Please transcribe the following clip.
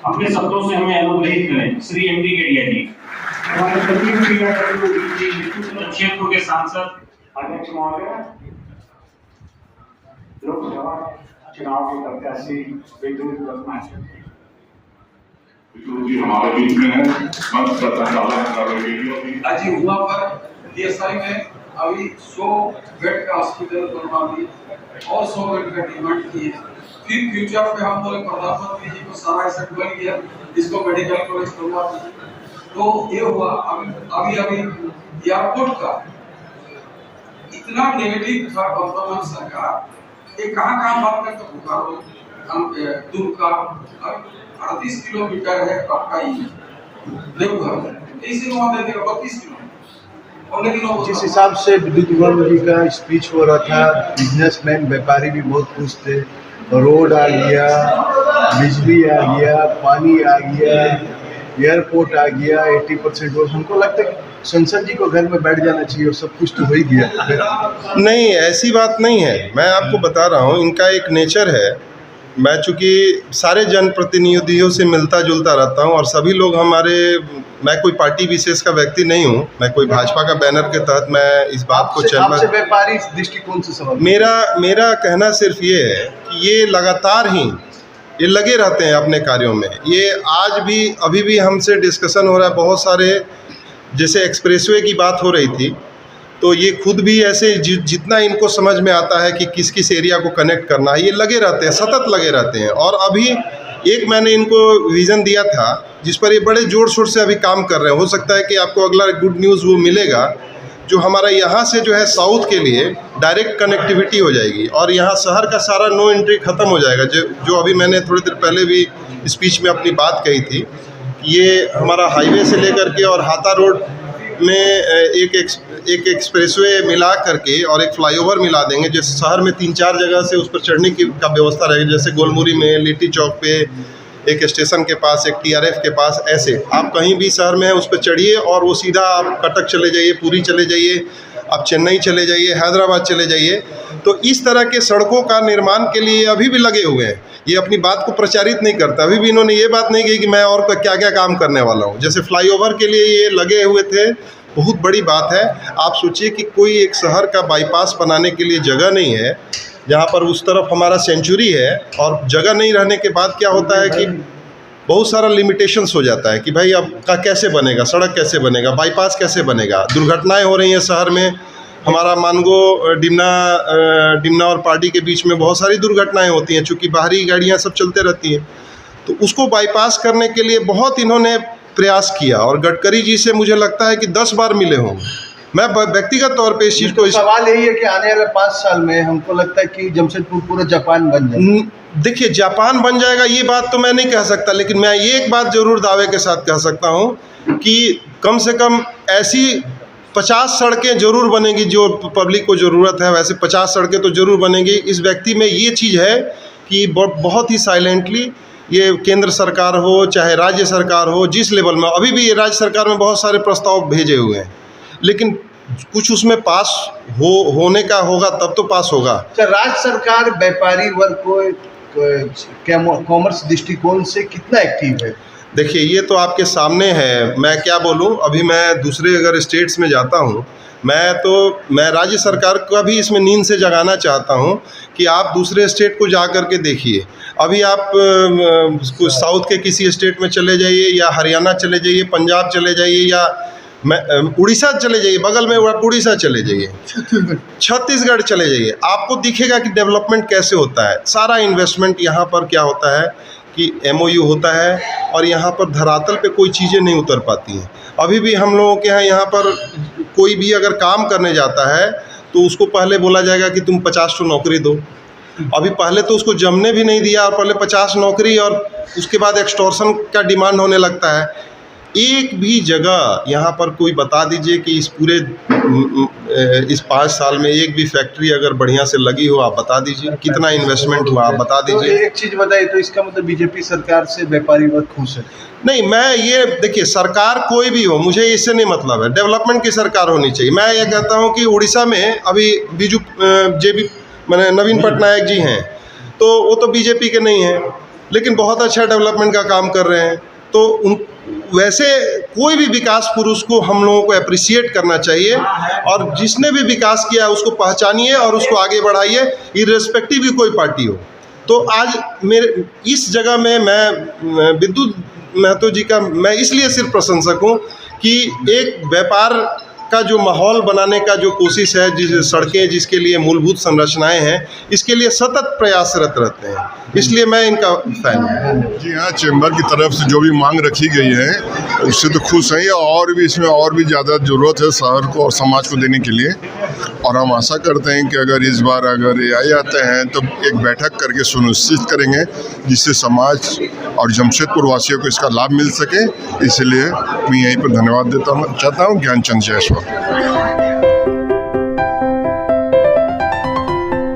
अपने शब्दों से हमें अनुग्रहित करें। श्री एम डी केडिया जी। हमारे जमशेदपुर के सांसद अध्यक्ष महोदय, लोकसभा चुनाव के प्रत्याशी विद्युत जी हमारे बीच में है। मंच पर संचालन कर रहे हैं। आज हुआ पर डीएसआई में अभी 100 बेड का हॉस्पिटल बनवा दिए और 100 बेड का डिमांड की है। फिर फ्यूचर में हम बोले प्रधानमंत्री जी को सारा ऐसा बन गया, इसको मेडिकल कॉलेज करवा दिए। तो ये हुआ अभी एयरपोर्ट का इतना नेगेटिव था वर्तमान सरकार, ये कहाँ बात करते बोकारो दुर्गा 38 किलोमीटर है आपका देवघर, इसी को दे देगा 32 किलोमीटर। जिस हिसाब से विद्युत वर्मा जी का स्पीच हो रहा था, बिजनेसमैन व्यापारी भी बहुत खुश थे। रोड आ गया, बिजली आ गया, पानी आ गया, एयरपोर्ट आ गया, 80% वो हमको लगता है कि संसद जी को घर में बैठ जाना चाहिए और सब कुछ तो हो ही गया। नहीं, ऐसी बात नहीं है। मैं आपको बता रहा हूँ, इनका एक नेचर है। मैं चूँकि सारे जनप्रतिनिधियों से मिलता जुलता रहता हूँ और सभी लोग मैं कोई पार्टी विशेष का व्यक्ति नहीं हूँ। मैं कोई भाजपा का बैनर के तहत मैं इस बात को आपसे व्यापारी दृष्टिकोण से सवाल। मेरा कहना सिर्फ ये है कि ये लगातार ही ये लगे रहते हैं अपने कार्यों में। ये आज भी अभी भी हमसे डिस्कशन हो रहा है। बहुत सारे जैसे एक्सप्रेसवे की बात हो रही थी, तो ये खुद भी ऐसे जितना इनको समझ में आता है कि किस किस एरिया को कनेक्ट करना है, ये लगे रहते हैं, सतत लगे रहते हैं। और अभी एक मैंने इनको विज़न दिया था जिस पर ये बड़े ज़ोर शोर से अभी काम कर रहे हैं। हो सकता है कि आपको अगला गुड न्यूज़ वो मिलेगा, जो हमारा यहाँ से जो है साउथ के लिए डायरेक्ट कनेक्टिविटी हो जाएगी और यहाँ शहर का सारा नो एंट्री ख़त्म हो जाएगा। जो अभी मैंने थोड़ी देर पहले भी स्पीच में अपनी बात कही थी, ये हमारा हाईवे से लेकर के और हाता रोड में एक एक्सप्रेसवे मिला करके और एक फ्लाईओवर मिला देंगे, जो शहर में 3-4 जगह से उस पर चढ़ने का व्यवस्था रहेगी। जैसे गोलमुरी में, लिट्टी चौक पे एक स्टेशन के पास, एक TRF के पास, ऐसे आप कहीं भी शहर में है उस पर चढ़िए और वो सीधा आप कटक चले जाइए, पुरी चले जाइए, आप चेन्नई चले जाइए, हैदराबाद चले जाइए। तो इस तरह के सड़कों का निर्माण के लिए अभी भी लगे हुए हैं। ये अपनी बात को प्रचारित नहीं करता। अभी भी इन्होंने ये बात नहीं कही कि मैं और क्या क्या काम करने वाला हूँ। जैसे फ्लाईओवर के लिए ये लगे हुए थे, बहुत बड़ी बात है। आप सोचिए कि कोई एक शहर का बाईपास बनाने के लिए जगह नहीं है, जहाँ पर उस तरफ हमारा सेंचुरी है, और जगह नहीं रहने के बाद क्या होता है कि बहुत सारा लिमिटेशंस हो जाता है कि भाई अब का कैसे बनेगा, सड़क कैसे बनेगा, बाईपास कैसे बनेगा। दुर्घटनाएं हो रही हैं शहर में। हमारा मानगो डिमना और पार्टी के बीच में बहुत सारी दुर्घटनाएं होती हैं, चूँकि बाहरी गाड़ियाँ सब चलते रहती हैं। तो उसको बाईपास करने के लिए बहुत इन्होंने प्रयास किया और गडकरी जी से मुझे लगता है कि 10 बार मिले होंगे। मैं व्यक्तिगत तौर पे इस चीज़ को सवाल यही है कि आने वाले 5 साल में हमको लगता है कि जमशेदपुर पूरा जापान बन जाएगा। देखिए, जापान बन जाएगा ये बात तो मैं नहीं कह सकता, लेकिन मैं ये एक बात ज़रूर दावे के साथ कह सकता हूँ कि कम से कम ऐसी 50 सड़कें ज़रूर बनेगी जो पब्लिक को ज़रूरत है। वैसे 50 सड़कें तो ज़रूर बनेंगी। इस व्यक्ति में ये चीज़ है कि बहुत ही साइलेंटली ये केंद्र सरकार हो चाहे राज्य सरकार हो, जिस लेवल में अभी भी राज्य सरकार में बहुत सारे प्रस्ताव भेजे हुए हैं, लेकिन कुछ उसमें पास होने का होगा तब तो पास होगा। राज्य सरकार व्यापारी वर्ग को कॉमर्स दृष्टिकोण से कितना एक्टिव है? देखिए, ये तो आपके सामने है। मैं क्या बोलूँ, अभी मैं दूसरे अगर स्टेट्स में जाता हूँ, मैं राज्य सरकार का भी इसमें नींद से जगाना चाहता हूँ कि आप दूसरे स्टेट को जा कर के देखिए। अभी आप साउथ के किसी स्टेट में चले जाइए, या हरियाणा चले जाइए, पंजाब चले जाइए, या उड़ीसा चले जाइए, बगल में उड़ीसा चले जाइए, छत्तीसगढ़ चले जाइए, आपको दिखेगा कि डेवलपमेंट कैसे होता है। सारा इन्वेस्टमेंट यहाँ पर क्या होता है कि MOU होता है और यहाँ पर धरातल पे कोई चीज़ें नहीं उतर पाती हैं। अभी भी हम लोगों के यहाँ पर कोई भी अगर काम करने जाता है तो उसको पहले बोला जाएगा कि तुम 50 तो नौकरी दो। अभी पहले तो उसको जमने भी नहीं दिया, और पहले 50 नौकरी, और उसके बाद एक्सटॉर्शन का डिमांड होने लगता है। एक भी जगह यहाँ पर कोई बता दीजिए कि इस 5 साल में एक भी फैक्ट्री अगर बढ़िया से लगी हो, आप बता दीजिए। कितना इन्वेस्टमेंट हुआ, आप बता दीजिए। तो एक चीज़ बताइए, तो इसका मतलब बीजेपी सरकार से व्यापारी वर्ग खुश है? नहीं, मैं ये देखिए, सरकार कोई भी हो, मुझे इससे नहीं मतलब है। डेवलपमेंट की सरकार होनी चाहिए। मैं ये कहता हूँ कि उड़ीसा में अभी नवीन पटनायक जी हैं, तो वो तो बीजेपी के नहीं हैं। लेकिन बहुत अच्छा डेवलपमेंट का काम कर रहे हैं। तो उन वैसे कोई भी विकास पुरुष को हम लोगों को अप्रिशिएट करना चाहिए, और जिसने भी विकास किया उसको पहचानिए और उसको आगे बढ़ाइए, इर्रेस्पेक्टिव भी कोई पार्टी हो। तो आज मेरे इस जगह में मैं विद्युत महतो जी का मैं इसलिए सिर्फ प्रशंसक हूँ कि एक व्यापार का जो माहौल बनाने का जो कोशिश है, जिस सड़कें जिसके लिए मूलभूत संरचनाएं हैं, इसके लिए सतत प्रयासरत रहते हैं, इसलिए मैं इनका फैन हूँ। जी हाँ, चैम्बर की तरफ से जो भी मांग रखी गई है उससे तो खुश हैं, और भी इसमें और भी ज़्यादा ज़रूरत है शहर को और समाज को देने के लिए। और हम आशा करते हैं कि अगर इस बार अगर ये आ जाते हैं तो एक बैठक करके सुनिश्चित करेंगे जिससे समाज और जमशेदपुर वासियों को इसका लाभ मिल सके। इसलिए मैं यहीं पर धन्यवाद देता हूँ चाहता हूँ। ज्ञानचंद जायसवाल।